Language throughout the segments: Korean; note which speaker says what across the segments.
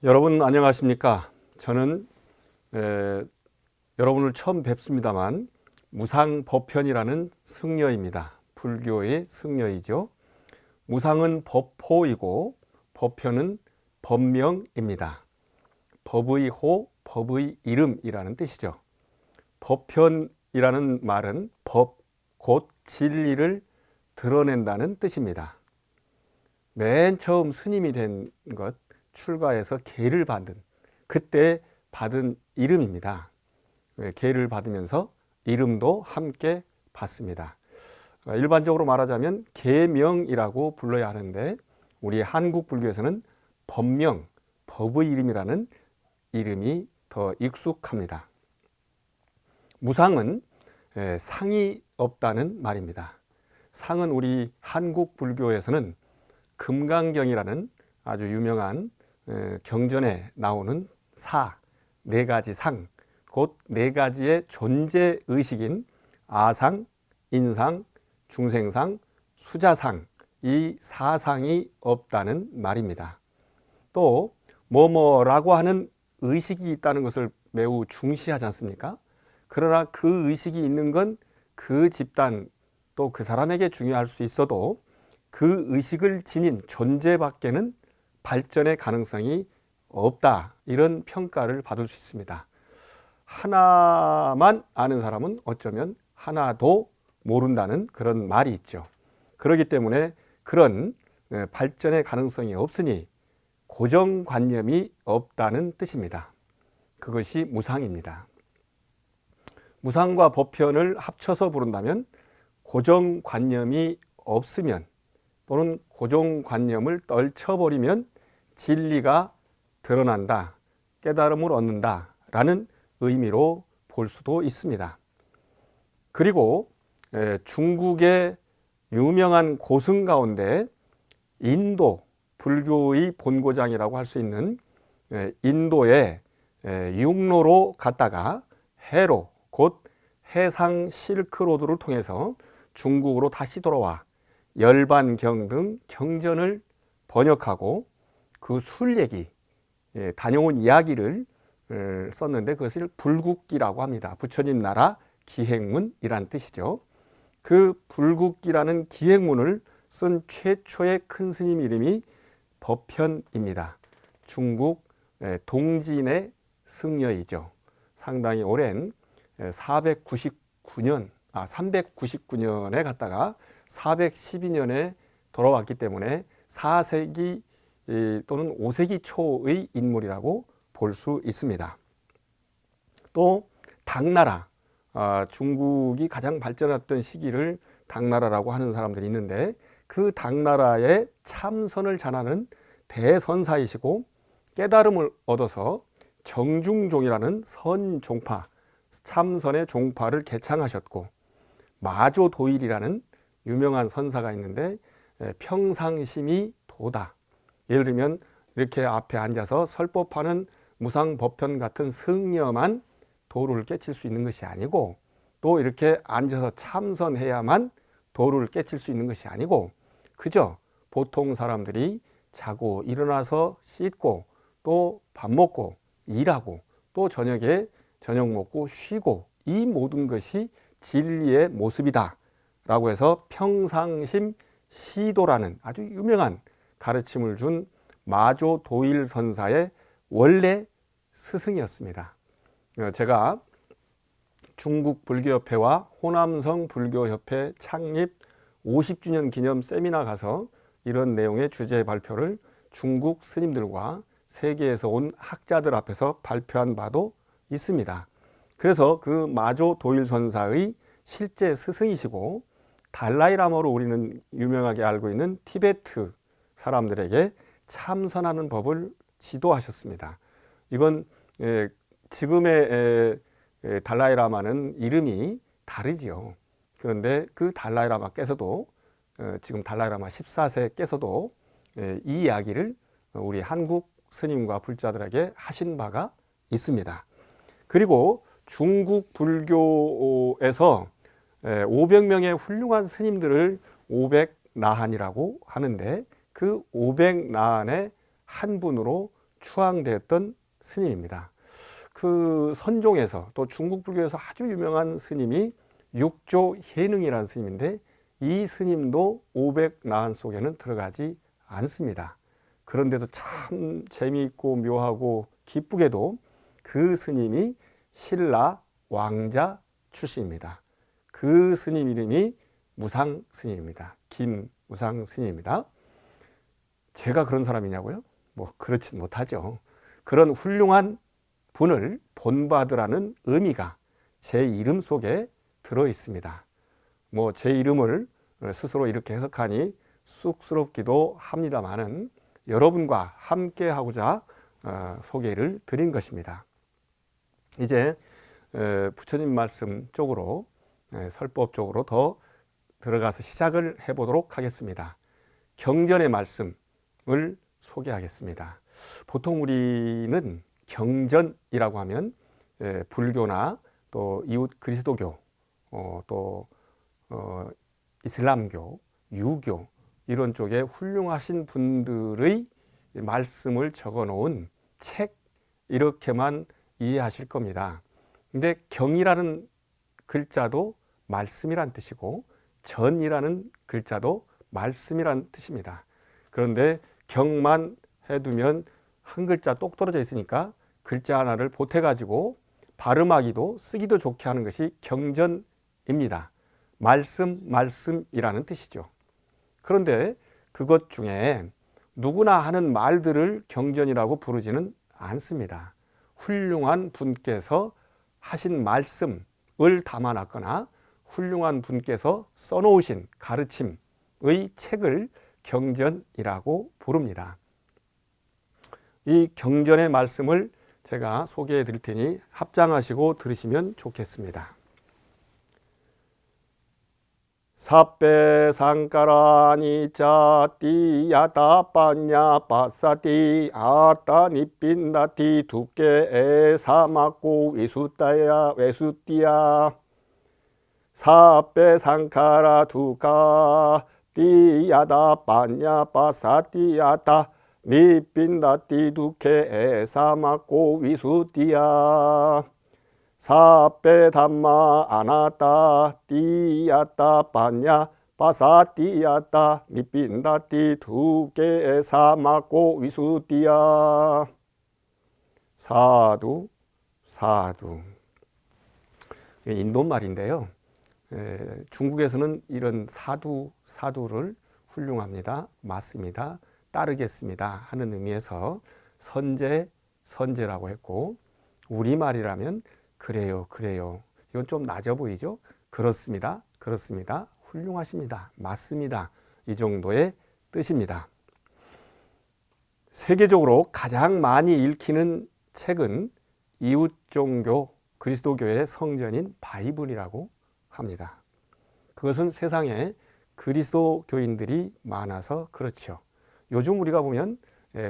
Speaker 1: 여러분 안녕하십니까? 저는 여러분을 처음 뵙습니다만 무상법편이라는 승려입니다. 불교의 승려이죠. 무상은 법호이고 법편은 법명입니다. 법의 호, 법의 이름이라는 뜻이죠. 법편이라는 말은 법, 곧 진리를 드러낸다는 뜻입니다. 맨 처음 스님이 된 것, 출가해서 계를 받은 그때 받은 이름입니다. 계를 받으면서 이름도 함께 받습니다. 일반적으로 말하자면 계명이라고 불러야 하는데 우리 한국 불교에서는 법명, 법의 이름이라는 이름이 더 익숙합니다. 무상은 상이 없다는 말입니다. 상은 우리 한국 불교에서는 금강경이라는 아주 유명한 경전에 나오는 네 가지 상, 곧 네 가지의 존재 의식인 아상, 인상, 중생상, 수자상, 이 사상이 없다는 말입니다. 또 뭐뭐라고 하는 의식이 있다는 것을 매우 중시하지 않습니까? 그러나 그 의식이 있는 건 그 집단 또 그 사람에게 중요할 수 있어도 그 의식을 지닌 존재밖에는 발전의 가능성이 없다, 이런 평가를 받을 수 있습니다. 하나만 아는 사람은 어쩌면 하나도 모른다는 그런 말이 있죠. 그렇기 때문에 그런 발전의 가능성이 없으니 고정관념이 없다는 뜻입니다. 그것이 무상입니다. 무상과 법편을 합쳐서 부른다면 고정관념이 없으면 또는 고정관념을 떨쳐버리면 진리가 드러난다, 깨달음을 얻는다 라는 의미로 볼 수도 있습니다. 그리고 중국의 유명한 고승 가운데 인도 불교의 본고장이라고 할 수 있는 인도의 육로로 갔다가 해로, 곧 해상 실크로드를 통해서 중국으로 다시 돌아와 열반경 등 경전을 번역하고 그 술얘기, 다녀온 이야기를 썼는데 그것을 불국기라고 합니다. 부처님 나라 기행문이란 뜻이죠. 그 불국기라는 기행문을 쓴 최초의 큰 스님 이름이 법편입니다. 중국 동진의 승려이죠. 상당히 오랜 399년에 갔다가 412년에 돌아왔기 때문에 4세기 또는 5세기 초의 인물이라고 볼 수 있습니다. 또 당나라, 중국이 가장 발전했던 시기를 당나라라고 하는 사람들이 있는데 그 당나라의 참선을 전하는 대선사이시고 깨달음을 얻어서 정중종이라는 선종파, 참선의 종파를 개창하셨고 마조도일이라는 유명한 선사가 있는데 평상심이 도다. 예를 들면 이렇게 앞에 앉아서 설법하는 무상법편 같은 승려만 도를 깨칠 수 있는 것이 아니고 또 이렇게 앉아서 참선해야만 도를 깨칠 수 있는 것이 아니고 그저 보통 사람들이 자고 일어나서 씻고 또 밥 먹고 일하고 또 저녁에 저녁 먹고 쉬고 이 모든 것이 진리의 모습이다 라고 해서 평상심 시도라는 아주 유명한 가르침을 준 마조도일 선사의 원래 스승이었습니다. 제가 중국 불교협회와 호남성 불교협회 창립 50주년 기념 세미나 가서 이런 내용의 주제 발표를 중국 스님들과 세계에서 온 학자들 앞에서 발표한 바도 있습니다. 그래서 그 마조도일 선사의 실제 스승이시고 달라이라마로 우리는 유명하게 알고 있는 티베트 사람들에게 참선하는 법을 지도하셨습니다. 이건 지금의 달라이라마는 이름이 다르지요. 그런데 그 달라이라마께서도 지금 달라이라마 14세께서도 이 이야기를 우리 한국 스님과 불자들에게 하신 바가 있습니다. 그리고 중국 불교에서 500명의 훌륭한 스님들을 500나한이라고 하는데 그 500나한의 한 분으로 추앙되었던 스님입니다. 그 선종에서 또 중국 불교에서 아주 유명한 스님이 육조 해능이라는 스님인데 이 스님도 500나한 속에는 들어가지 않습니다. 그런데도 참 재미있고 묘하고 기쁘게도 그 스님이 신라 왕자 출신입니다. 그 스님 이름이 무상 스님입니다. 김무상 스님입니다. 제가 그런 사람이냐고요? 뭐 그렇진 못하죠. 그런 훌륭한 분을 본받으라는 의미가 제 이름 속에 들어 있습니다. 뭐 제 이름을 스스로 이렇게 해석하니 쑥스럽기도 합니다만은 여러분과 함께 하고자 소개를 드린 것입니다. 이제 부처님 말씀 쪽으로 설법 쪽으로 더 들어가서 시작을 해보도록 하겠습니다. 경전의 말씀을 소개하겠습니다. 보통 우리는 경전이라고 하면 불교나 또 이웃 그리스도교 또 이슬람교, 유교 이런 쪽에 훌륭하신 분들의 말씀을 적어 놓은 책 이렇게만 이해하실 겁니다. 근데 경이라는 글자도 말씀이란 뜻이고 전이라는 글자도 말씀이란 뜻입니다. 그런데 경만 해두면 한 글자 똑 떨어져 있으니까 글자 하나를 보태가지고 발음하기도 쓰기도 좋게 하는 것이 경전입니다. 말씀이라는 뜻이죠. 그런데 그것 중에 누구나 하는 말들을 경전이라고 부르지는 않습니다. 훌륭한 분께서 하신 말씀을 담아놨거나 훌륭한 분께서 써놓으신 가르침의 책을 경전이라고 부릅니다. 이 경전의 말씀을 제가 소개해 드릴 테니 합장하시고 들으시면 좋겠습니다. 사페 상카라 니짜 띠야다 빠냐 빠사띠 아따 니핀다띠 두께 에사마고 위수따야 외수띠야 사페 상카라 두카 띠야다 빠냐 빠사띠야다 니핀다띠 두께 에사마고 위수띠야 사페 담마 아나타 띠야타 빠냐 빠사띠야타 니핀다띠 두께 사마고 위수띠야. 사두 사두 인도말인데요. 중국에서는 이런 사두를 훌륭합니다, 맞습니다, 따르겠습니다 하는 의미에서 선제라고 했고, 우리말이라면 그래요. 이건 좀 낮아 보이죠? 그렇습니다. 훌륭하십니다. 맞습니다. 이 정도의 뜻입니다. 세계적으로 가장 많이 읽히는 책은 이웃 종교 그리스도교의 성전인 바이블이라고 합니다. 그것은 세상에 그리스도교인들이 많아서 그렇죠. 요즘 우리가 보면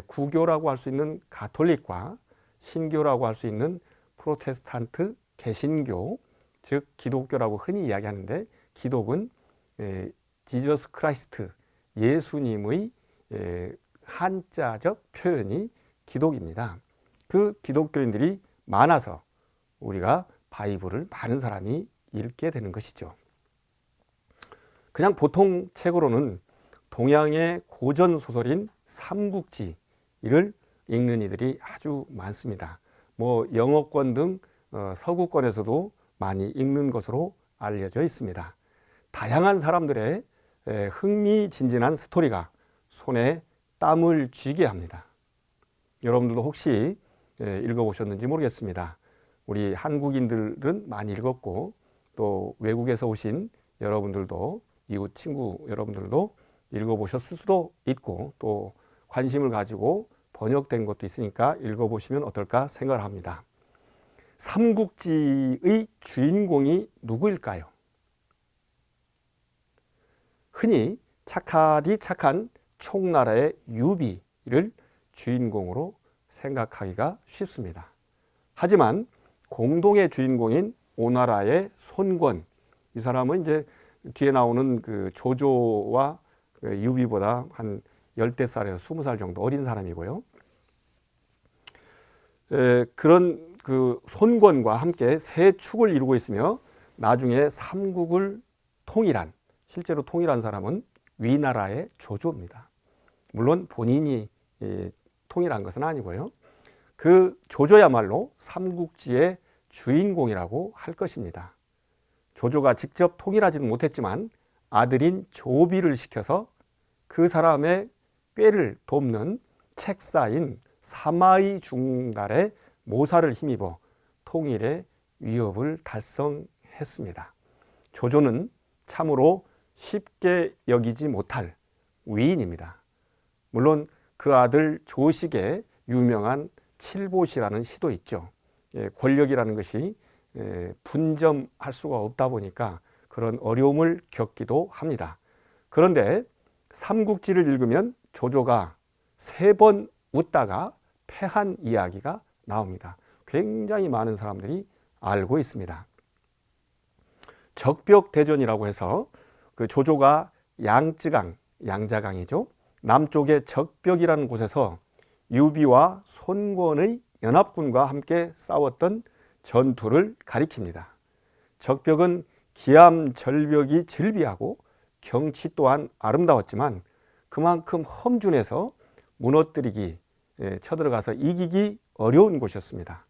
Speaker 1: 구교라고 할 수 있는 가톨릭과 신교라고 할 수 있는 프로테스탄트, 개신교, 즉 기독교라고 흔히 이야기하는데, 기독은 지저스 크라이스트, 예수님의 한자적 표현이 기독입니다. 그 기독교인들이 많아서 우리가 바이블을 많은 사람이 읽게 되는 것이죠. 그냥 보통 책으로는 동양의 고전 소설인 삼국지를 읽는 이들이 아주 많습니다. 뭐 영어권 등 서구권에서도 많이 읽는 것으로 알려져 있습니다. 다양한 사람들의 흥미진진한 스토리가 손에 땀을 쥐게 합니다. 여러분들도 혹시 읽어보셨는지 모르겠습니다. 우리 한국인들은 많이 읽었고, 또 외국에서 오신 여러분들도, 이웃 친구 여러분들도 읽어보셨을 수도 있고, 또 관심을 가지고 번역된 것도 있으니까 읽어보시면 어떨까 생각을 합니다. 삼국지의 주인공이 누구일까요? 흔히 착한 총나라의 유비를 주인공으로 생각하기가 쉽습니다. 하지만 공동의 주인공인 오나라의 손권, 이 사람은 이제 뒤에 나오는 그 조조와 유비보다 한 10대 살에서 20살 정도 어린 사람이고요. 그런 그 손권과 함께 세 축을 이루고 있으며 나중에 삼국을 통일한, 실제로 통일한 사람은 위나라의 조조입니다. 물론 본인이 통일한 것은 아니고요. 그 조조야말로 삼국지의 주인공이라고 할 것입니다. 조조가 직접 통일하지는 못했지만 아들인 조비를 시켜서 그 사람의 꾀를 돕는 책사인 사마의 중달의 모사를 힘입어 통일의 위협을 달성했습니다. 조조는 참으로 쉽게 여기지 못할 위인입니다. 물론 그 아들 조식의 유명한 칠보시라는 시도 있죠. 권력이라는 것이 분점할 수가 없다 보니까 그런 어려움을 겪기도 합니다. 그런데 삼국지를 읽으면 조조가 3번 웃다가 패한 이야기가 나옵니다. 굉장히 많은 사람들이 알고 있습니다. 적벽대전이라고 해서 그 조조가 양쯔강, 양자강이죠. 남쪽의 적벽이라는 곳에서 유비와 손권의 연합군과 함께 싸웠던 전투를 가리킵니다. 적벽은 기암절벽이 즐비하고 경치 또한 아름다웠지만 그만큼 험준해서 무너뜨리기, 쳐들어가서 이기기 어려운 곳이었습니다.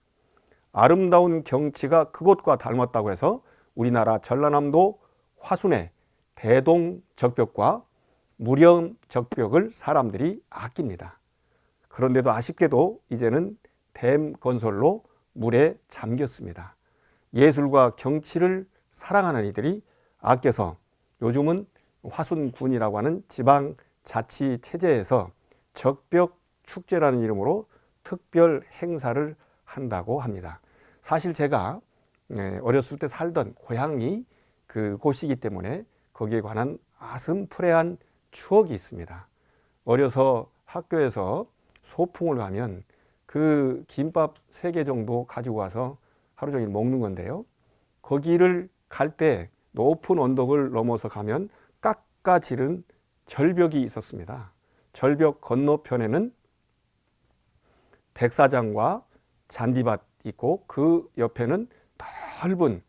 Speaker 1: 아름다운 경치가 그곳과 닮았다고 해서 우리나라 전라남도 화순의 대동적벽과 무령적벽을 사람들이 아낍니다. 그런데도 아쉽게도 이제는 댐 건설로 물에 잠겼습니다. 예술과 경치를 사랑하는 이들이 아껴서 요즘은 화순군이라고 하는 지방자치체제에서 적벽축제라는 이름으로 특별 행사를 한다고 합니다. 사실 제가 어렸을 때 살던 고향이 그곳이기 때문에 거기에 관한 아슴푸레한 추억이 있습니다. 어려서 학교에서 소풍을 가면 그 김밥 3개 정도 가지고 와서 하루 종일 먹는 건데요. 거기를 갈 때 높은 언덕을 넘어서 가면 깎아지른 절벽이 있었습니다. 절벽 건너편에는 백사장과 잔디밭 있고 그 옆에는 넓은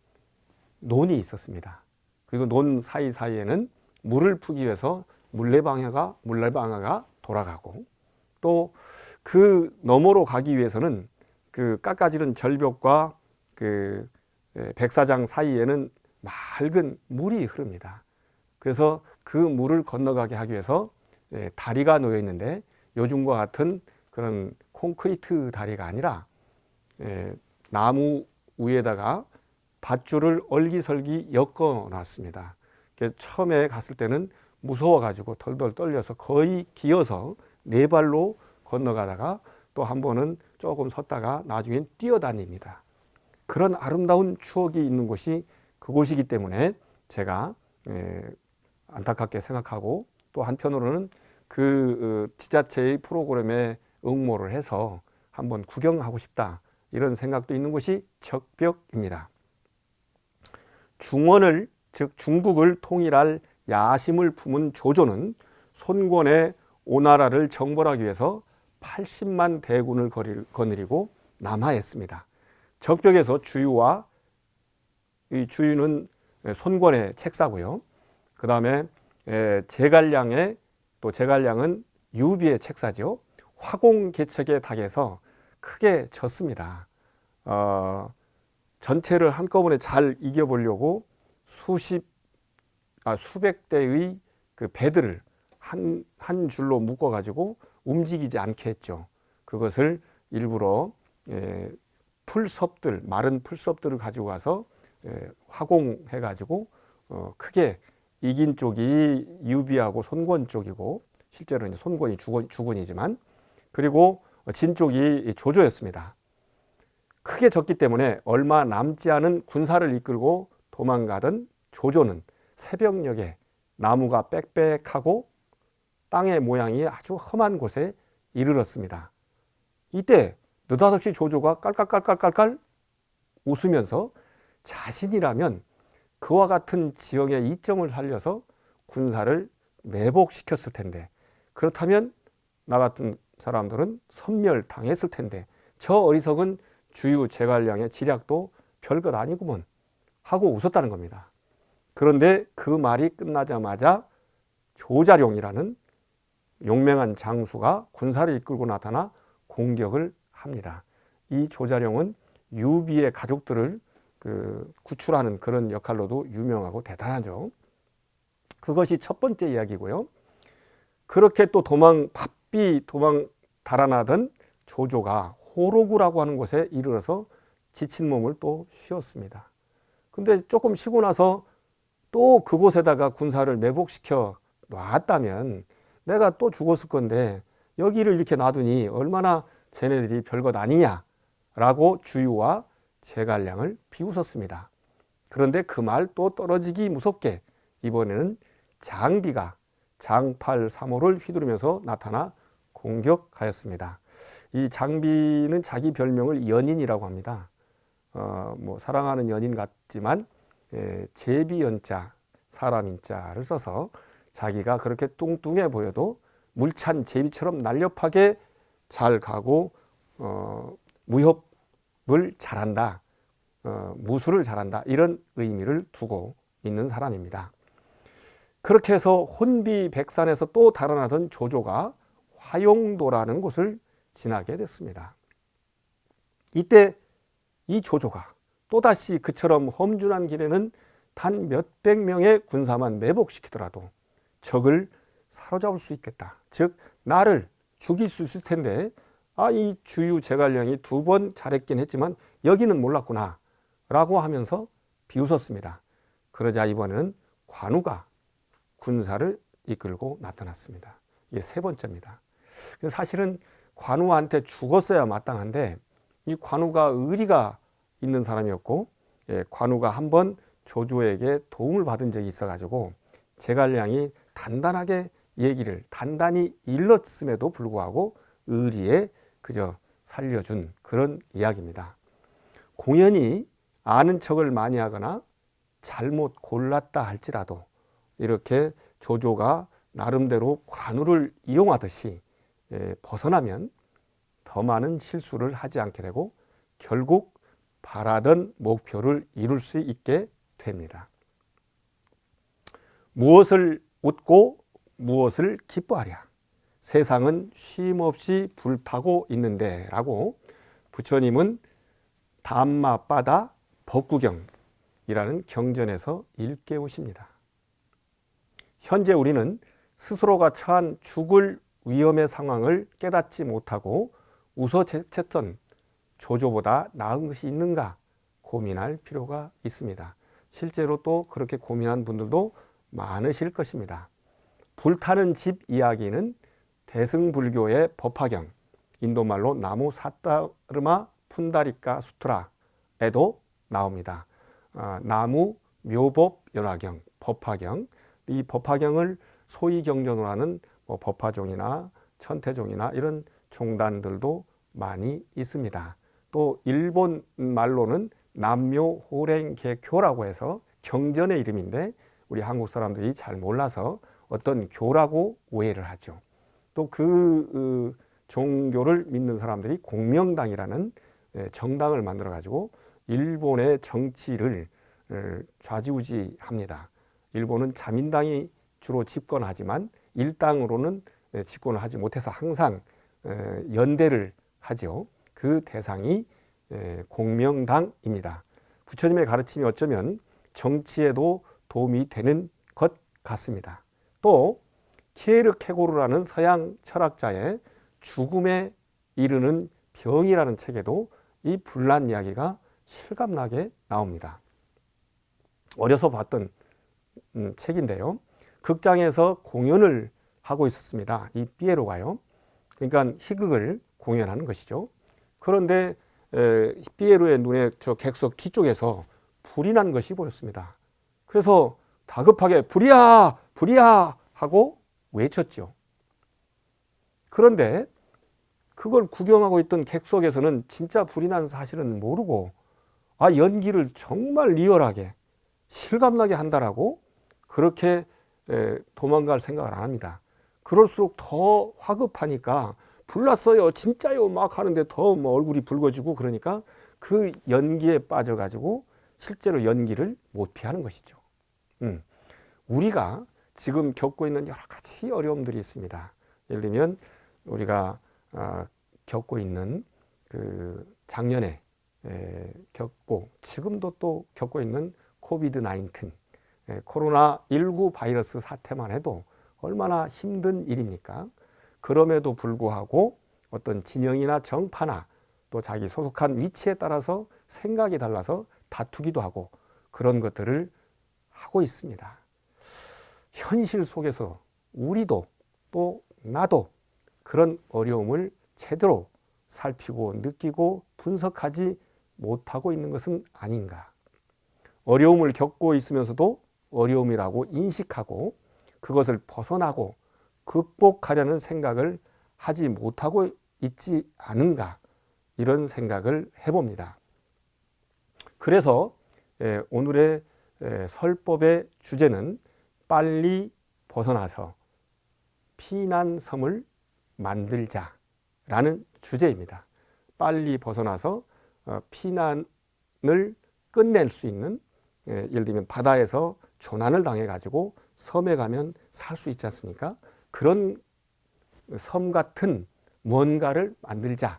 Speaker 1: 논이 있었습니다. 그리고 논 사이사이에는 물을 푸기 위해서 물레방아가 돌아가고 또 그 너머로 가기 위해서는 그 깎아지른 절벽과 그 백사장 사이에는 맑은 물이 흐릅니다. 그래서 그 물을 건너가게 하기 위해서 다리가 놓여 있는데 요즘과 같은 그런 콘크리트 다리가 아니라 나무 위에다가 밧줄을 얼기설기 엮어 놨습니다. 처음에 갔을 때는 무서워가지고 덜덜 떨려서 거의 기어서 4발로 건너가다가 또 한 번은 조금 섰다가 나중엔 뛰어다닙니다. 그런 아름다운 추억이 있는 곳이 그곳이기 때문에 제가 안타깝게 생각하고 또 한편으로는 그 지자체의 프로그램에 응모를 해서 한번 구경하고 싶다 이런 생각도 있는 곳이 적벽입니다. 중원을 즉 중국을 통일할 야심을 품은 조조는 손권의 오나라를 정벌하기 위해서 80만 대군을 거느리고 남하했습니다. 적벽에서 주유와 이 주유는 손권의 책사고요. 그 다음에 제갈량은 유비의 책사죠. 화공개척에 당해서 크게 졌습니다. 전체를 한꺼번에 잘 이겨보려고 수백 대의 그 배들을 한 줄로 묶어가지고 움직이지 않게 했죠. 그것을 일부러 마른 풀섭들을 가지고 가서 화공해가지고 크게 이긴 쪽이 유비하고 손권 쪽이고 실제로는 손권이 주군이지만 그리고 진 쪽이 조조였습니다. 크게 졌기 때문에 얼마 남지 않은 군사를 이끌고 도망가던 조조는 새벽녘에 나무가 빽빽하고 땅의 모양이 아주 험한 곳에 이르렀습니다. 이때 느닷없이 조조가 깔깔깔깔깔 웃으면서 자신이라면 그와 같은 지형의 이점을 살려서 군사를 매복시켰을 텐데 그렇다면 나 같은 사람들은 섬멸당했을 텐데 저 어리석은 주유 제갈량의 지략도 별것 아니구먼 하고 웃었다는 겁니다. 그런데 그 말이 끝나자마자 조자룡이라는 용맹한 장수가 군사를 이끌고 나타나 공격을 합니다. 이 조자룡은 유비의 가족들을 구출하는 그런 역할로도 유명하고 대단하죠. 그것이 첫 번째 이야기고요. 그렇게 또 바삐 도망 달아나던 조조가 호로구라고 하는 곳에 이르러서 지친 몸을 또 쉬었습니다. 근데 조금 쉬고 나서 또 그곳에다가 군사를 매복시켜 놨다면 내가 또 죽었을 건데 여기를 이렇게 놔두니 얼마나 쟤네들이 별것 아니냐라고 주유와 제갈량을 비웃었습니다. 그런데 그 말 또 떨어지기 무섭게 이번에는 장비가 장팔 3호를 휘두르면서 나타나 공격하였습니다. 이 장비는 자기 별명을 연인이라고 합니다. 사랑하는 연인 같지만 제비연자, 사람인자를 써서 자기가 그렇게 뚱뚱해 보여도 물찬 제비처럼 날렵하게 잘 가고 무협을 잘한다, 무술을 잘한다, 이런 의미를 두고 있는 사람입니다. 그렇게 해서 혼비백산에서 또 달아나던 조조가 화용도라는 곳을 지나게 됐습니다. 이때 이 조조가 또다시 그처럼 험준한 길에는 단 몇백 명의 군사만 매복시키더라도 적을 사로잡을 수 있겠다. 즉 나를 죽일 수 있을 텐데 이 주유 제갈량이 2번 잘했긴 했지만 여기는 몰랐구나 라고 하면서 비웃었습니다. 그러자 이번에는 관우가 군사를 이끌고 나타났습니다. 이게 세 번째입니다. 사실은 관우한테 죽었어야 마땅한데 이 관우가 의리가 있는 사람이었고 관우가 한번 조조에게 도움을 받은 적이 있어가지고 제갈량이 단단히 일렀음에도 불구하고 의리에 그저 살려준 그런 이야기입니다. 공연히 아는 척을 많이 하거나 잘못 골랐다 할지라도 이렇게 조조가 나름대로 관우를 이용하듯이 벗어나면 더 많은 실수를 하지 않게 되고 결국 바라던 목표를 이룰 수 있게 됩니다. 무엇을 웃고 무엇을 기뻐하랴. 세상은 쉼없이 불타고 있는데 라고 부처님은 담마바다 법구경이라는 경전에서 일깨우십니다. 현재 우리는 스스로가 처한 죽을 위험의 상황을 깨닫지 못하고 웃어제쳤던 조조보다 나은 것이 있는가 고민할 필요가 있습니다. 실제로 또 그렇게 고민한 분들도 많으실 것입니다. 불타는 집 이야기는 대승불교의 법화경, 인도말로 나무 사타르마 푼다리까 수트라에도 나옵니다. 나무 묘법 연화경, 법화경, 이 법화경을 소위 경전으로 하는 법화종이나 천태종이나 이런 종단들도 많이 있습니다. 또 일본 말로는 남묘호랭개교라고 해서 경전의 이름인데 우리 한국 사람들이 잘 몰라서 어떤 교라고 오해를 하죠. 또 그 종교를 믿는 사람들이 공명당이라는 정당을 만들어 가지고 일본의 정치를 좌지우지합니다. 일본은 자민당이 주로 집권하지만 일당으로는 집권을 하지 못해서 항상 연대를 하죠. 그 대상이 공명당입니다. 부처님의 가르침이 어쩌면 정치에도 도움이 되는 것 같습니다. 또 키에르케고르라는 서양 철학자의 죽음에 이르는 병이라는 책에도 이 분란 이야기가 실감나게 나옵니다. 어려서 봤던 책인데요. 극장에서 공연을 하고 있었습니다. 이 피에로가요. 그러니까 희극을 공연하는 것이죠. 그런데 피에로의 눈에 저 객석 뒤쪽에서 불이 난 것이 보였습니다. 그래서 다급하게 불이야! 불이야! 하고 외쳤죠. 그런데 그걸 구경하고 있던 객석에서는 진짜 불이 난 사실은 모르고 연기를 정말 리얼하게 실감나게 한다라고 그렇게 도망갈 생각을 안 합니다. 그럴수록 더 화급하니까 불났어요, 진짜요 막 하는데 더 뭐 얼굴이 붉어지고 그러니까 그 연기에 빠져가지고 실제로 연기를 못 피하는 것이죠. 우리가 지금 겪고 있는 여러 가지 어려움들이 있습니다. 예를 들면 우리가 겪고 있는 그 작년에 겪고 지금도 또 겪고 있는 코비드-19 코로나19 바이러스 사태만 해도 얼마나 힘든 일입니까? 그럼에도 불구하고 어떤 진영이나 정파나 또 자기 소속한 위치에 따라서 생각이 달라서 다투기도 하고 그런 것들을 하고 있습니다. 현실 속에서 우리도 또 나도 그런 어려움을 제대로 살피고 느끼고 분석하지 못하고 있는 것은 아닌가. 어려움을 겪고 있으면서도 어려움이라고 인식하고 그것을 벗어나고 극복하려는 생각을 하지 못하고 있지 않은가, 이런 생각을 해봅니다. 그래서 오늘의 설법의 주제는 빨리 벗어나서 피난섬을 만들자라는 주제입니다. 빨리 벗어나서 피난을 끝낼 수 있는, 예를 들면 바다에서 조난을 당해가지고 섬에 가면 살 수 있지 않습니까? 그런 섬 같은 뭔가를 만들자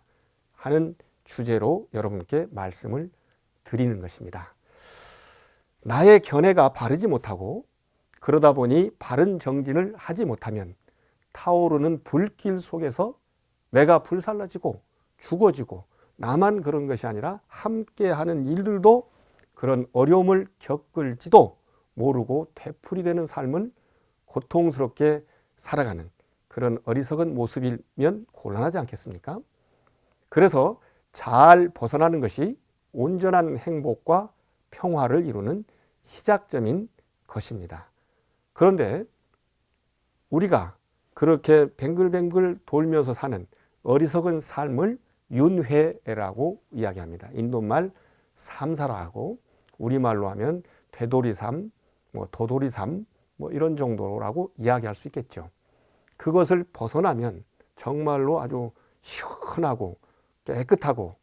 Speaker 1: 하는 주제로 여러분께 말씀을 드리는 것입니다. 나의 견해가 바르지 못하고 그러다 보니 바른 정진을 하지 못하면 타오르는 불길 속에서 내가 불살라지고 죽어지고 나만 그런 것이 아니라 함께하는 일들도 그런 어려움을 겪을지도 모르고 되풀이되는 삶을 고통스럽게 살아가는 그런 어리석은 모습이면 곤란하지 않겠습니까? 그래서 잘 벗어나는 것이 온전한 행복과 평화를 이루는 시작점인 것입니다. 그런데 우리가 그렇게 뱅글뱅글 돌면서 사는 어리석은 삶을 윤회라고 이야기합니다. 인도말 삼사라고, 우리말로 하면 되돌이삶, 도돌이삶 이런 정도라고 이야기할 수 있겠죠. 그것을 벗어나면 정말로 아주 시원하고 깨끗하고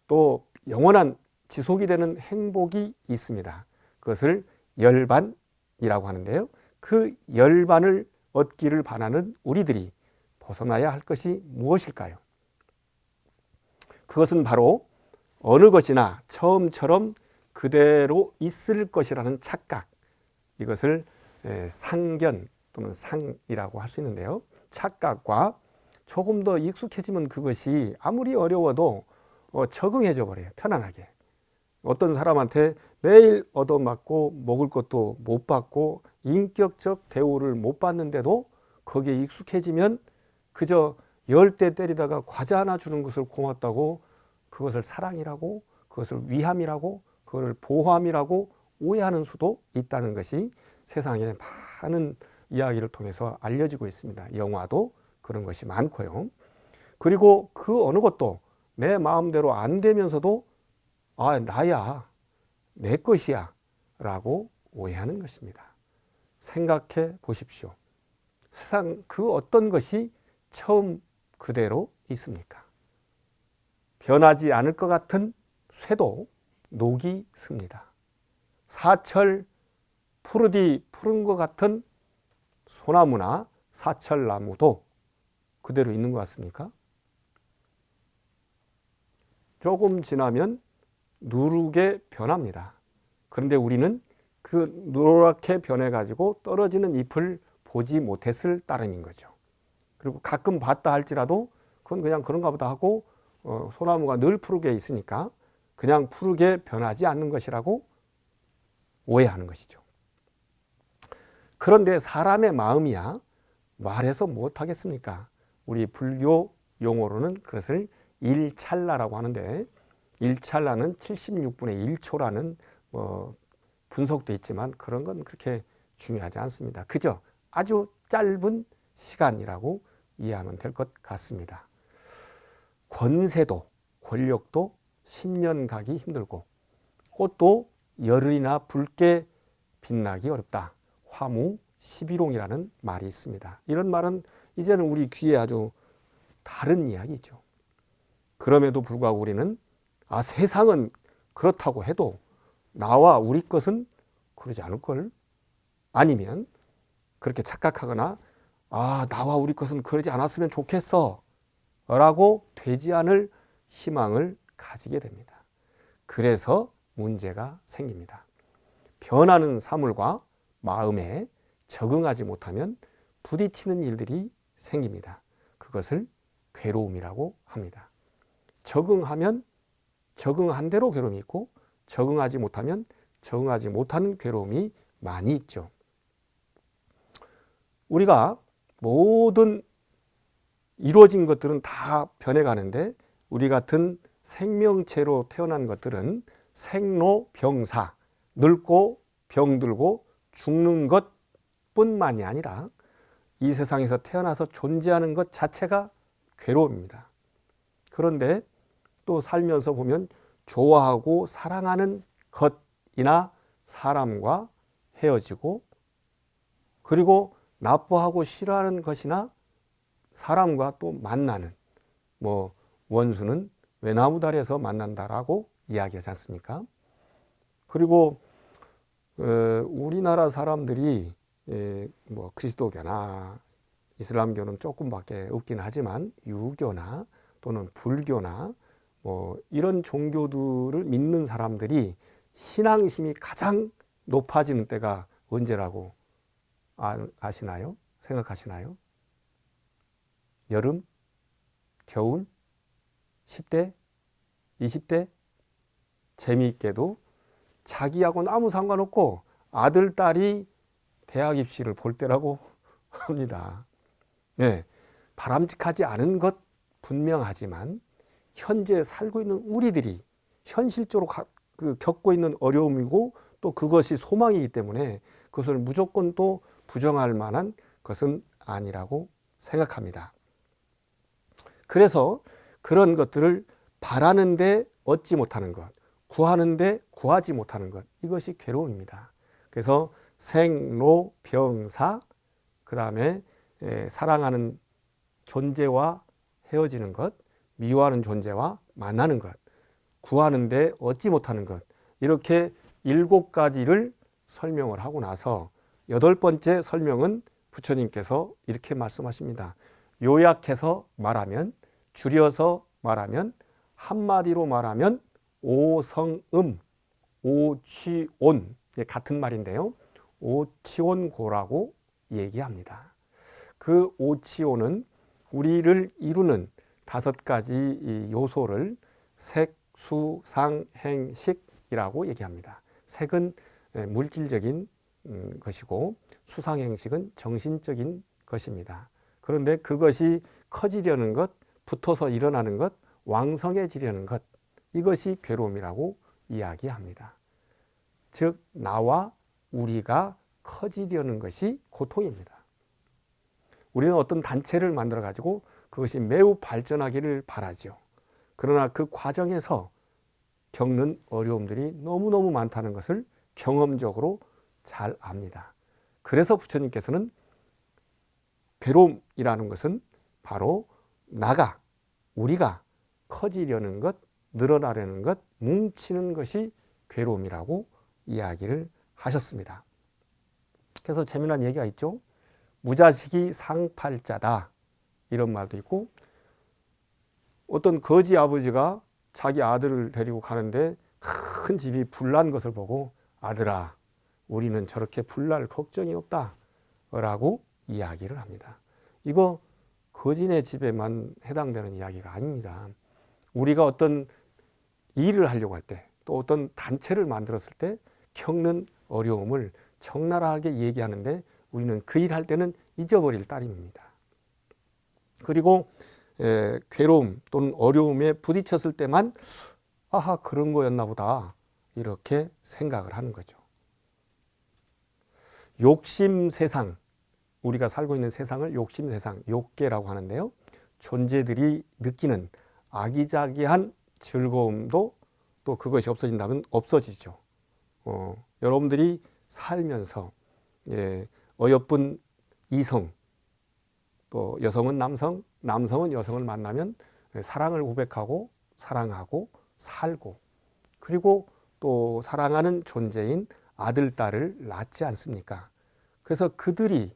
Speaker 1: 또 영원한 지속이 되는 행복이 있습니다. 그것을 열반이라고 하는데요. 그 열반을 얻기를 바라는 우리들이 벗어나야 할 것이 무엇일까요? 그것은 바로 어느 것이나 처음처럼 그대로 있을 것이라는 착각, 이것을 상견 또는 상이라고 할 수 있는데요. 착각과 조금 더 익숙해지면 그것이 아무리 어려워도 적응해져 버려요. 편안하게. 어떤 사람한테 매일 얻어맞고 먹을 것도 못 받고 인격적 대우를 못 받는데도 거기에 익숙해지면 그저 10대 때리다가 과자 하나 주는 것을 고맙다고 그것을 사랑이라고, 그것을 위함이라고, 그것을 보함이라고 오해하는 수도 있다는 것이 세상에 많은 이야기를 통해서 알려지고 있습니다. 영화도 그런 것이 많고요. 그리고 그 어느 것도 내 마음대로 안 되면서도 나야, 내 것이야 라고 오해하는 것입니다. 생각해 보십시오. 세상 그 어떤 것이 처음 그대로 있습니까? 변하지 않을 것 같은 쇠도 녹이 습니다. 사철 푸르디 푸른 것 같은 소나무나 사철나무도 그대로 있는 것 같습니까? 조금 지나면 누르게 변합니다. 그런데 우리는 그 누렇게 변해가지고 떨어지는 잎을 보지 못했을 따름인 거죠. 그리고 가끔 봤다 할지라도 그건 그냥 그런가 보다 하고 소나무가 늘 푸르게 있으니까 그냥 푸르게 변하지 않는 것이라고 오해하는 것이죠. 그런데 사람의 마음이야 말해서 못하겠습니까? 우리 불교 용어로는 그것을 일찰나라고 하는데, 일찰나는 76분의 1초라는 분석도 있지만 그런 건 그렇게 중요하지 않습니다. 그저 아주 짧은 시간이라고 이해하면 될 것 같습니다. 권세도 권력도 10년 가기 힘들고 꽃도 열흘이나 붉게 빛나기 어렵다. 화무 11홍이라는 말이 있습니다. 이런 말은 이제는 우리 귀에 아주 다른 이야기죠. 그럼에도 불구하고 우리는 세상은 그렇다고 해도 나와 우리 것은 그러지 않을걸? 아니면 그렇게 착각하거나 나와 우리 것은 그러지 않았으면 좋겠어 라고 되지 않을 희망을 가지게 됩니다. 그래서 문제가 생깁니다. 변하는 사물과 마음에 적응하지 못하면 부딪히는 일들이 생깁니다. 그것을 괴로움이라고 합니다. 적응하면 적응한 대로 괴로움이 있고, 적응하지 못하면 적응하지 못하는 괴로움이 많이 있죠. 우리가 모든 이루어진 것들은 다 변해가는데, 우리 같은 생명체로 태어난 것들은 생로병사, 늙고 병들고 죽는 것뿐만이 아니라 이 세상에서 태어나서 존재하는 것 자체가 괴로움입니다. 그런데 또 살면서 보면 좋아하고 사랑하는 것이나 사람과 헤어지고, 그리고 나빠하고 싫어하는 것이나 사람과 또 만나는, 원수는 외나무다리에서 만난다라고 이야기하지 않습니까? 그리고 우리나라 사람들이 그리스도교나 이슬람교는 조금밖에 없긴 하지만 유교나 또는 불교나 이런 종교들을 믿는 사람들이 신앙심이 가장 높아지는 때가 언제라고 아시나요? 생각하시나요? 여름? 겨울? 10대? 20대? 재미있게도 자기하고는 아무 상관없고 아들, 딸이 대학 입시를 볼 때라고 합니다. 네, 바람직하지 않은 것 분명하지만 현재 살고 있는 우리들이 현실적으로 겪고 있는 어려움이고, 또 그것이 소망이기 때문에 그것을 무조건 또 부정할 만한 것은 아니라고 생각합니다. 그래서 그런 것들을 바라는데 얻지 못하는 것, 구하는데 구하지 못하는 것, 이것이 괴로움입니다. 그래서 생로병사, 그 다음에 사랑하는 존재와 헤어지는 것, 미워하는 존재와 만나는 것, 구하는데 얻지 못하는 것, 이렇게 7가지를 설명을 하고 나서 8번째 설명은 부처님께서 이렇게 말씀하십니다. 요약해서 말하면, 줄여서 말하면, 한마디로 말하면 오성음, 오취온, 같은 말인데요. 오치온고라고 얘기합니다. 그 오치온은 우리를 이루는 5가지 요소를 색, 수, 상, 행, 식이라고 얘기합니다. 색은 물질적인 것이고, 수상행식은 정신적인 것입니다. 그런데 그것이 커지려는 것, 붙어서 일어나는 것, 왕성해지려는 것, 이것이 괴로움이라고 이야기합니다. 즉 나와 우리가 커지려는 것이 고통입니다. 우리는 어떤 단체를 만들어 가지고 그것이 매우 발전하기를 바라죠. 그러나 그 과정에서 겪는 어려움들이 너무너무 많다는 것을 경험적으로 잘 압니다. 그래서 부처님께서는 괴로움이라는 것은 바로 우리가 커지려는 것, 늘어나려는 것, 뭉치는 것이 괴로움이라고 이야기를 하셨습니다. 그래서 재미난 얘기가 있죠. 무자식이 상팔자다, 이런 말도 있고, 어떤 거지 아버지가 자기 아들을 데리고 가는데 큰 집이 불난 것을 보고, 아들아, 우리는 저렇게 불날 걱정이 없다 라고 이야기를 합니다. 이거 거지네 집에만 해당되는 이야기가 아닙니다. 우리가 어떤 일을 하려고 할 때, 또 어떤 단체를 만들었을 때 겪는 어려움을 적나라하게 얘기하는데, 우리는 그 일 할 때는 잊어버릴 따름입니다. 그리고 괴로움 또는 어려움에 부딪혔을 때만 그런 거였나 보다, 이렇게 생각을 하는 거죠. 욕심 세상, 우리가 살고 있는 세상을 욕심 세상, 욕계라고 하는데요. 존재들이 느끼는 아기자기한 즐거움도 또 그것이 없어진다면 없어지죠. 여러분들이 살면서 어여쁜 이성, 또 여성은 남성, 남성은 여성을 만나면 사랑을 고백하고 사랑하고 살고, 그리고 또 사랑하는 존재인 아들, 딸을 낳지 않습니까? 그래서 그들이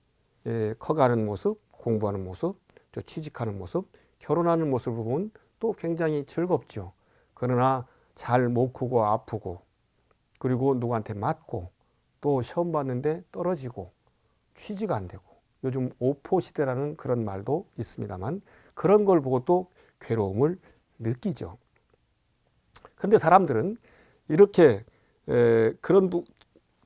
Speaker 1: 커가는 모습, 공부하는 모습, 또 취직하는 모습, 결혼하는 모습을 보면 또 굉장히 즐겁죠. 그러나 잘 못 크고 아프고, 그리고 누구한테 맞고, 또 시험 봤는데 떨어지고 취직 안 되고, 요즘 오포 시대라는 그런 말도 있습니다만, 그런 걸 보고 또 괴로움을 느끼죠. 그런데 사람들은 이렇게 그런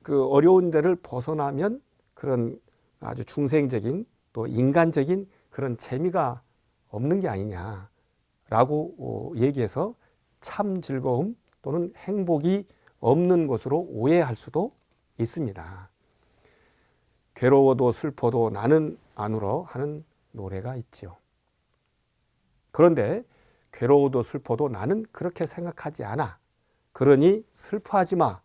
Speaker 1: 그 어려운 데를 벗어나면 그런 아주 중생적인 또 인간적인 그런 재미가 없는 게 아니냐라고 얘기해서 참 즐거움 또는 행복이 없는 것으로 오해할 수도 있습니다. 괴로워도 슬퍼도 나는 안 울어 하는 노래가 있지요. 그런데 괴로워도 슬퍼도 나는 그렇게 생각하지 않아. 그러니 슬퍼하지 마.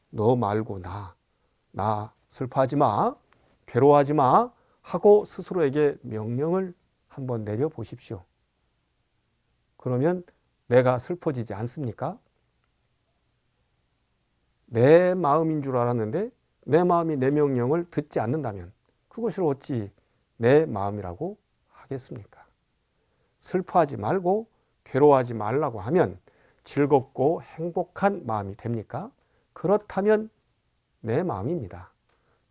Speaker 1: 너 말고 나 슬퍼하지 마. 괴로워하지 마. 하고 스스로에게 명령을 한번 내려보십시오. 그러면 내가 슬퍼지지 않습니까? 내 마음인 줄 알았는데 내 마음이 내 명령을 듣지 않는다면 그것을 어찌 내 마음이라고 하겠습니까? 슬퍼하지 말고 괴로워하지 말라고 하면 즐겁고 행복한 마음이 됩니까? 그렇다면 내 마음입니다.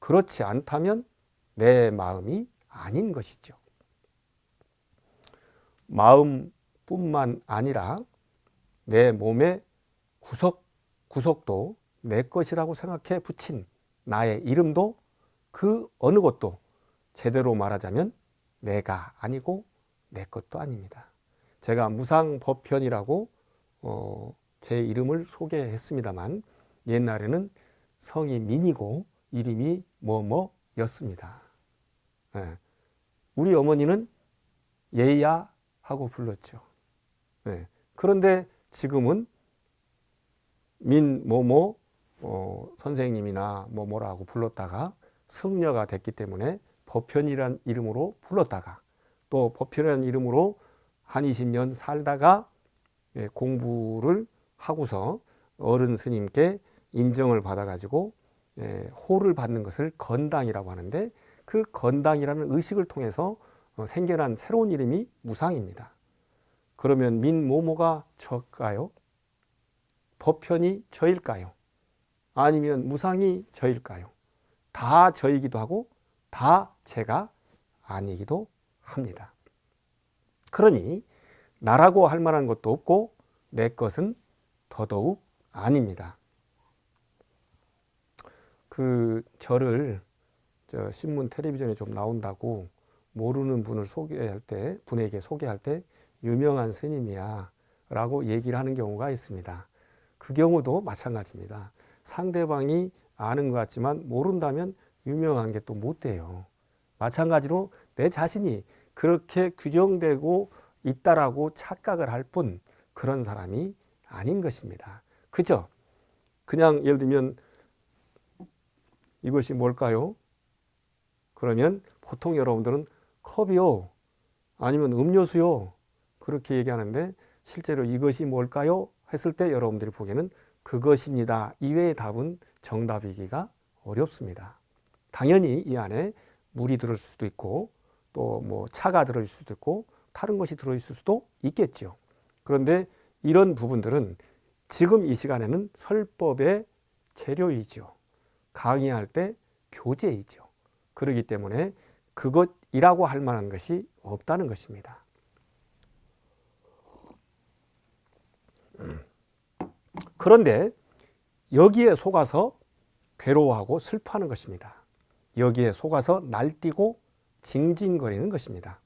Speaker 1: 그렇지 않다면 내 마음이 아닌 것이죠. 마음뿐만 아니라 내 몸의 구석구석도 내 것이라고 생각해 붙인 나의 이름도 그 어느 것도 제대로 말하자면 내가 아니고 내 것도 아닙니다. 제가 무상법편이라고 제 이름을 소개했습니다만 옛날에는 성이 민이고 이름이 뭐뭐였습니다. 우리 어머니는 예야 하고 불렀죠. 그런데 지금은 민 뭐뭐 선생님이나 뭐뭐라고 불렀다가 승려가 됐기 때문에 법편이란 이름으로 불렀다가 또 법편이라는 이름으로 한 20년 살다가 공부를 하고서 어른 스님께 인정을 받아가지고 호를 받는 것을 건당이라고 하는데, 그 건당이라는 의식을 통해서 생겨난 새로운 이름이 무상입니다. 그러면 민모모가 저일까요? 법편이 저일까요? 아니면 무상이 저일까요? 다 저이기도 하고 다 제가 아니기도 합니다. 그러니 나라고 할 만한 것도 없고 내 것은 더더욱 아닙니다. 그 저를 신문 텔레비전에 좀 나온다고 모르는 분을 소개할 때, 분에게 소개할 때 유명한 스님이야 라고 얘기를 하는 경우가 있습니다. 그 경우도 마찬가지입니다. 상대방이 아는 것 같지만 모른다면 유명한 게 또 못 돼요. 마찬가지로 내 자신이 그렇게 규정되고 있다라고 착각을 할 뿐 그런 사람이 아닌 것입니다. 그죠? 그냥 예를 들면 이것이 뭘까요? 그러면 보통 여러분들은 컵이요, 아니면 음료수요, 그렇게 얘기하는데 실제로 이것이 뭘까요? 했을 때 여러분들이 보기에는 그것입니다 이외의 답은 정답이기가 어렵습니다. 당연히 이 안에 물이 들어있을 수도 있고 또 뭐 차가 들어있을 수도 있고 다른 것이 들어있을 수도 있겠죠. 그런데 이런 부분들은 지금 이 시간에는 설법의 재료이죠. 강의할 때 교재이죠. 그렇기 때문에 그것이라고 할 만한 것이 없다는 것입니다. 그런데 여기에 속아서 괴로워하고 슬퍼하는 것입니다. 여기에 속아서 날뛰고 징징거리는 것입니다.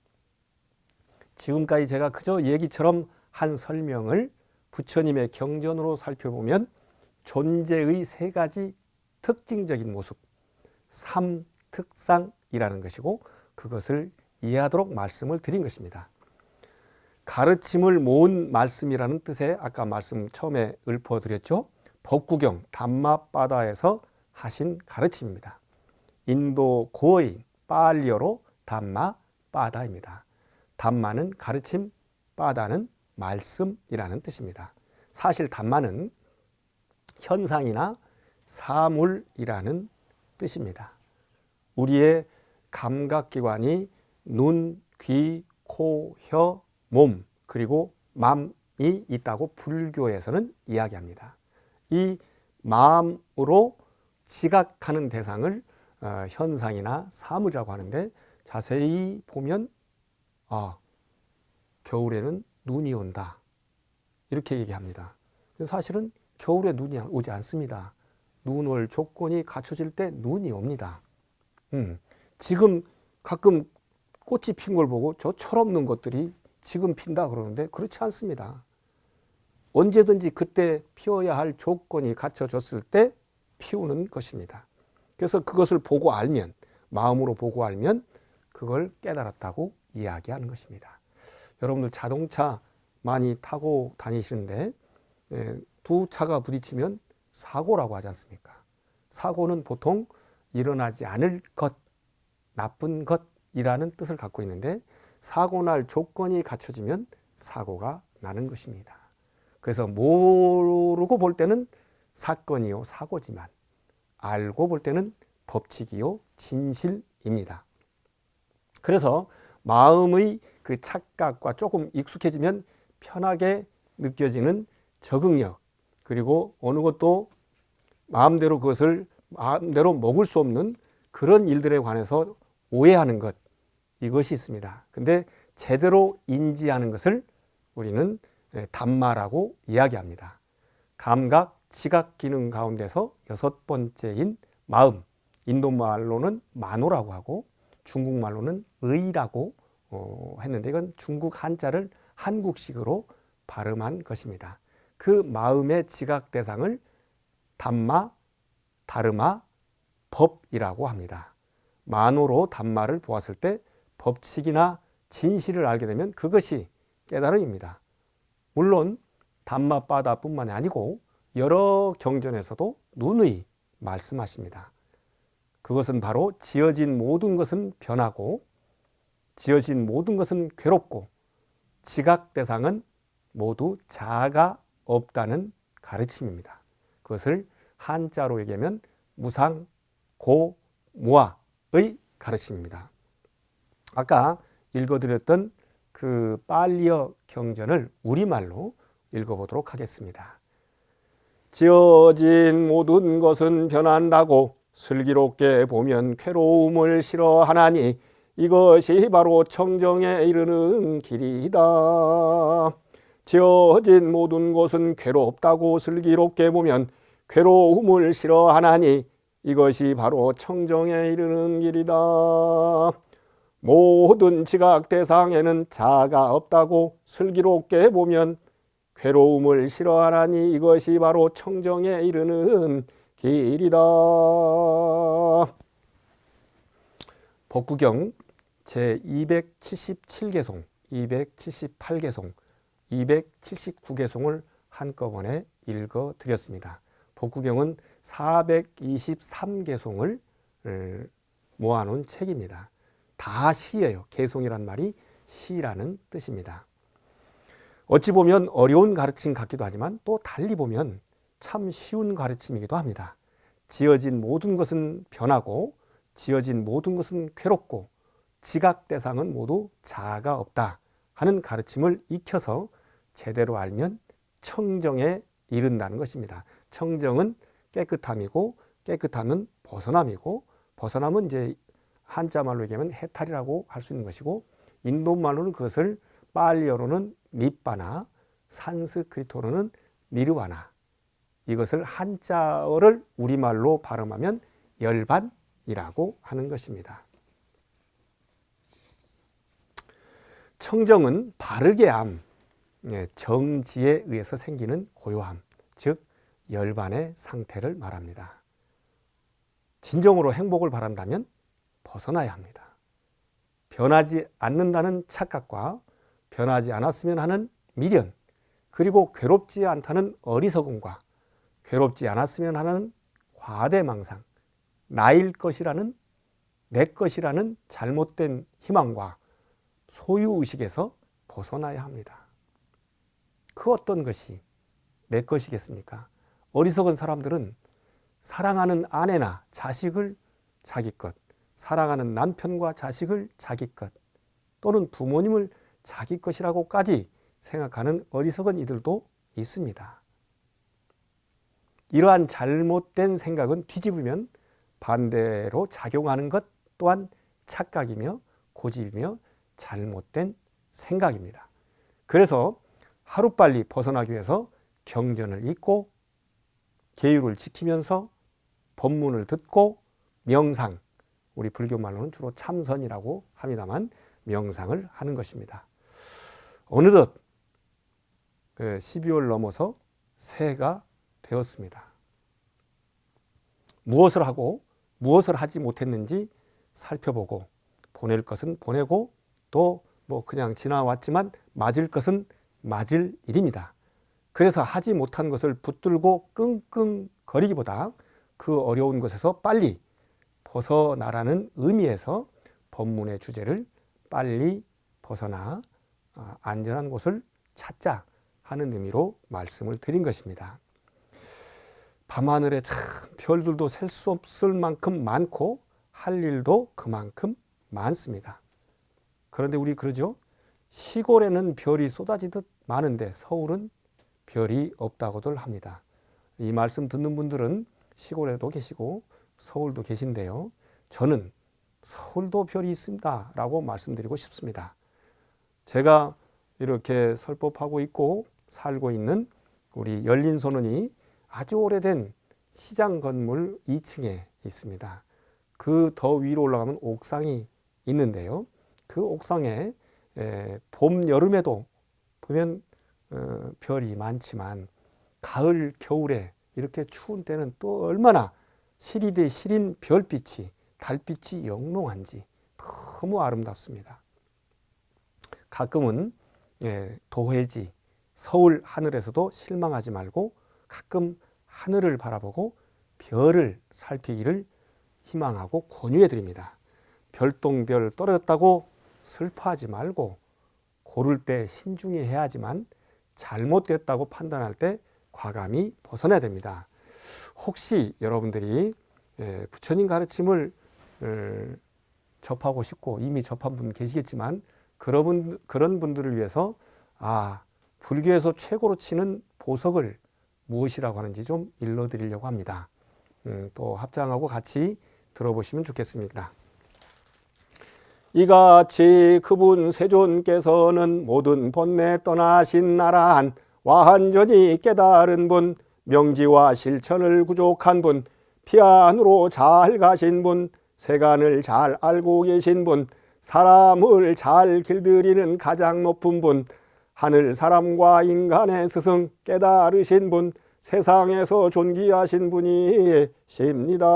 Speaker 1: 지금까지 제가 그저 얘기처럼 한 설명을 부처님의 경전으로 살펴보면 존재의 세 가지 특징적인 모습, 삼특상이라는 것이고 그것을 이해하도록 말씀을 드린 것입니다. 가르침을 모은 말씀이라는 뜻의 아까 말씀 처음에 읊어드렸죠. 법구경 담마바다에서 하신 가르침입니다. 인도 고어인 빨리어로 담마 빠다입니다. 담마는 가르침, 빠다는 말씀이라는 뜻입니다. 사실 담마는 현상이나 사물이라는 뜻입니다. 우리의 감각기관이 눈, 귀, 코, 혀, 몸 그리고 마음이 있다고 불교에서는 이야기합니다. 이 마음으로 지각하는 대상을 현상이나 사물이라고 하는데, 자세히 보면 겨울에는 눈이 온다 이렇게 얘기합니다. 사실은 겨울에 눈이 오지 않습니다. 눈 올 조건이 갖춰질 때 눈이 옵니다. 지금 가끔 꽃이 핀 걸 보고 저 철없는 것들이 지금 핀다 그러는데 그렇지 않습니다. 언제든지 그때 피어야 할 조건이 갖춰졌을 때 피우는 것입니다. 그래서 그것을 보고 알면, 마음으로 보고 알면 그걸 깨달았다고 이야기하는 것입니다. 여러분들 자동차 많이 타고 다니시는데 두 차가 부딪히면 사고라고 하지 않습니까? 사고는 보통 일어나지 않을 것, 나쁜 것이라는 뜻을 갖고 있는데, 사고 날 조건이 갖춰지면 사고가 나는 것입니다. 그래서 모르고 볼 때는 사건이요 사고지만, 알고 볼 때는 법칙이요 진실입니다. 그래서 마음의 그 착각과 조금 익숙해지면 편하게 느껴지는 적응력, 그리고 어느 것도 마음대로 그것을 마음대로 먹을 수 없는 그런 일들에 관해서 오해하는 것, 이것이 있습니다. 근데 제대로 인지하는 것을 우리는 담마라고 이야기합니다. 감각, 지각 기능 가운데서 여섯 번째인 마음, 인도말로는 마노라고 하고 중국말로는 의라고 했는데, 이건 중국 한자를 한국식으로 발음한 것입니다. 그 마음의 지각 대상을 담마, 다르마, 법이라고 합니다. 마노로 담마를 보았을 때 법칙이나 진실을 알게 되면 그것이 깨달음입니다. 물론 담마바다뿐만이 아니고 여러 경전에서도 누누이 말씀하십니다. 그것은 바로 지어진 모든 것은 변하고, 지어진 모든 것은 괴롭고, 지각 대상은 모두 자아가 없다는 가르침입니다. 그것을 한자로 얘기하면 무상, 고, 무아의 가르침입니다. 아까 읽어드렸던 그 빨리어 경전을 우리말로 읽어보도록 하겠습니다. 지어진 모든 것은 변한다고 슬기롭게 보면 괴로움을 싫어하나니 이것이 바로 청정에 이르는 길이다. 지어진 모든 것은 괴롭다고 슬기롭게 보면 괴로움을 싫어하나니 이것이 바로 청정에 이르는 길이다. 모든 지각 대상에는 자아가 없다고 슬기롭게 보면 괴로움을 싫어하나니 이것이 바로 청정에 이르는 길이다. 법구경 제277개송, 278개송, 279개송을 한꺼번에 읽어드렸습니다. 법구경은 423개송을 모아놓은 책입니다. 다 시예요. 개송이란 말이 시라는 뜻입니다. 어찌 보면 어려운 가르침 같기도 하지만 또 달리 보면 참 쉬운 가르침이기도 합니다. 지어진 모든 것은 변하고, 지어진 모든 것은 괴롭고, 지각 대상은 모두 자아가 없다 하는 가르침을 익혀서 제대로 알면 청정에 이른다는 것입니다. 청정은 깨끗함이고, 깨끗함은 벗어남이고, 벗어남은 이제 한자말로 얘기하면 해탈이라고 할 수 있는 것이고, 인도말로는 그것을 빨리어로는 니빠나, 산스크리트어로는 니르와나, 이것을 한자어를 우리말로 발음하면 열반이라고 하는 것입니다. 청정은 바르게 함, 정지에 의해서 생기는 고요함, 즉 열반의 상태를 말합니다. 진정으로 행복을 바란다면 벗어나야 합니다. 변하지 않는다는 착각과 변하지 않았으면 하는 미련, 그리고 괴롭지 않다는 어리석음과 괴롭지 않았으면 하는 과대망상, 나일 것이라는, 내 것이라는 잘못된 희망과 소유의식에서 벗어나야 합니다. 그 어떤 것이 내 것이겠습니까? 어리석은 사람들은 사랑하는 아내나 자식을 자기 것, 사랑하는 남편과 자식을 자기 것, 또는 부모님을 자기 것이라고까지 생각하는 어리석은 이들도 있습니다. 이러한 잘못된 생각은 뒤집으면 반대로 작용하는 것 또한 착각이며 고집이며 잘못된 생각입니다. 그래서 하루빨리 벗어나기 위해서 경전을 읽고 계율을 지키면서 법문을 듣고 명상, 우리 불교 말로는 주로 참선이라고 합니다만 명상을 하는 것입니다. 어느덧 12월 넘어서 새해가 되었습니다. 무엇을 하고 무엇을 하지 못했는지 살펴보고 보낼 것은 보내고 또 뭐 그냥 지나왔지만 맞을 것은 맞을 일입니다. 그래서 하지 못한 것을 붙들고 끙끙거리기보다 그 어려운 것에서 빨리 벗어나라는 의미에서 법문의 주제를 빨리 벗어나 안전한 곳을 찾자 하는 의미로 말씀을 드린 것입니다. 밤하늘에 참 별들도 셀 수 없을 만큼 많고 할 일도 그만큼 많습니다. 그런데 우리 그러죠? 시골에는 별이 쏟아지듯 많은데 서울은 별이 없다고들 합니다. 이 말씀 듣는 분들은 시골에도 계시고 서울도 계신데요. 저는 서울도 별이 있습니다 라고 말씀드리고 싶습니다. 제가 이렇게 설법하고 있고 살고 있는 우리 열린선원이 아주 오래된 시장 건물 2층에 있습니다. 그 더 위로 올라가면 옥상이 있는데요. 그 옥상에 봄, 여름에도 보면 별이 많지만 가을, 겨울에 이렇게 추운 때는 또 얼마나 시리 대 시린 별빛이, 달빛이 영롱한지 너무 아름답습니다. 가끔은 도회지, 서울 하늘에서도 실망하지 말고 가끔 하늘을 바라보고 별을 살피기를 희망하고 권유해 드립니다. 별똥별 떨어졌다고 슬퍼하지 말고 고를 때 신중히 해야지만 잘못됐다고 판단할 때 과감히 벗어나야 됩니다. 혹시 여러분들이 부처님 가르침을 접하고 싶고 이미 접한 분 계시겠지만 그런 분들을 위해서 불교에서 최고로 치는 보석을 무엇이라고 하는지 좀 일러드리려고 합니다. 또 합장하고 같이 들어보시면 좋겠습니다. 이같이 그분 세존께서는 모든 번뇌 떠나신 나라한 완전히 깨달은 분, 명지와 실천을 구족한 분, 피안으로 잘 가신 분, 세간을 잘 알고 계신 분, 사람을 잘 길들이는 가장 높은 분, 하늘 사람과 인간의 스승 깨달으신 분, 세상에서 존귀하신 분이십니다.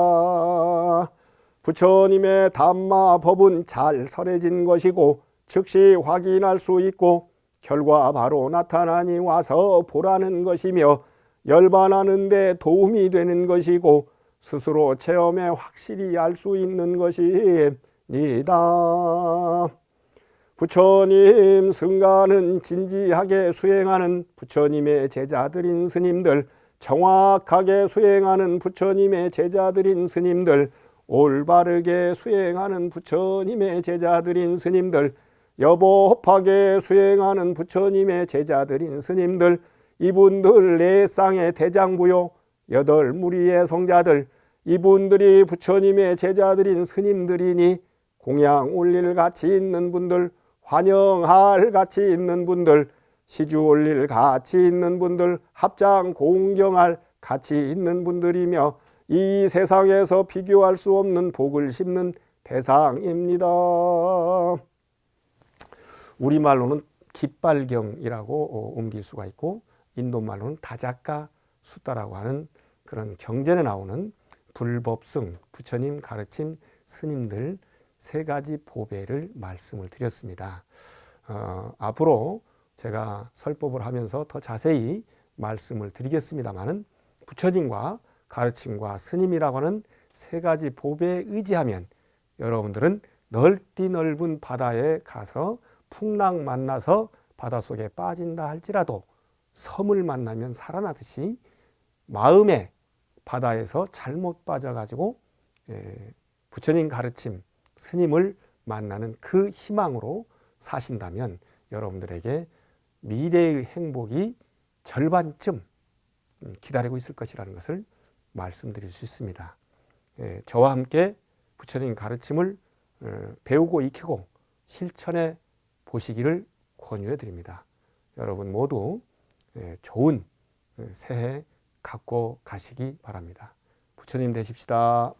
Speaker 1: 부처님의 담마 법은 잘 설해진 것이고 즉시 확인할 수 있고 결과 바로 나타나니 와서 보라는 것이며 열반하는 데 도움이 되는 것이고 스스로 체험해 확실히 알 수 있는 것입니다. 부처님 승가는 진지하게 수행하는 부처님의 제자들인 스님들, 정확하게 수행하는 부처님의 제자들인 스님들, 올바르게 수행하는 부처님의 제자들인 스님들, 여보합하게 수행하는 부처님의 제자들인 스님들, 이분들 네 쌍의 대장부요 8무리의 성자들, 이분들이 부처님의 제자들인 스님들이니 공양 올릴 가치 있는 분들, 환영할 가치 있는 분들, 시주 올릴 가치 있는 분들, 합장 공경할 가치 있는 분들이며 이 세상에서 비교할 수 없는 복을 심는 대상입니다. 우리말로는 깃발경이라고 옮길 수가 있고 인도말로는 다자카 수다라고 하는 그런 경전에 나오는 불법승, 부처님 가르침 스님들 3가지 보배를 말씀을 드렸습니다. 앞으로 제가 설법을 하면서 더 자세히 말씀을 드리겠습니다마는 부처님과 가르침과 스님이라고 하는 3가지 보배에 의지하면 여러분들은 넓디 넓은 바다에 가서 풍랑 만나서 바닷속에 빠진다 할지라도 섬을 만나면 살아나듯이 마음에 바다에서 잘못 빠져가지고 부처님 가르침, 스님을 만나는 그 희망으로 사신다면 여러분들에게 미래의 행복이 절반쯤 기다리고 있을 것이라는 것을 말씀드릴 수 있습니다. 저와 함께 부처님 가르침을 배우고 익히고 실천해 보시기를 권유해 드립니다. 여러분 모두 좋은 새해 갖고 가시기 바랍니다. 부처님 되십시다.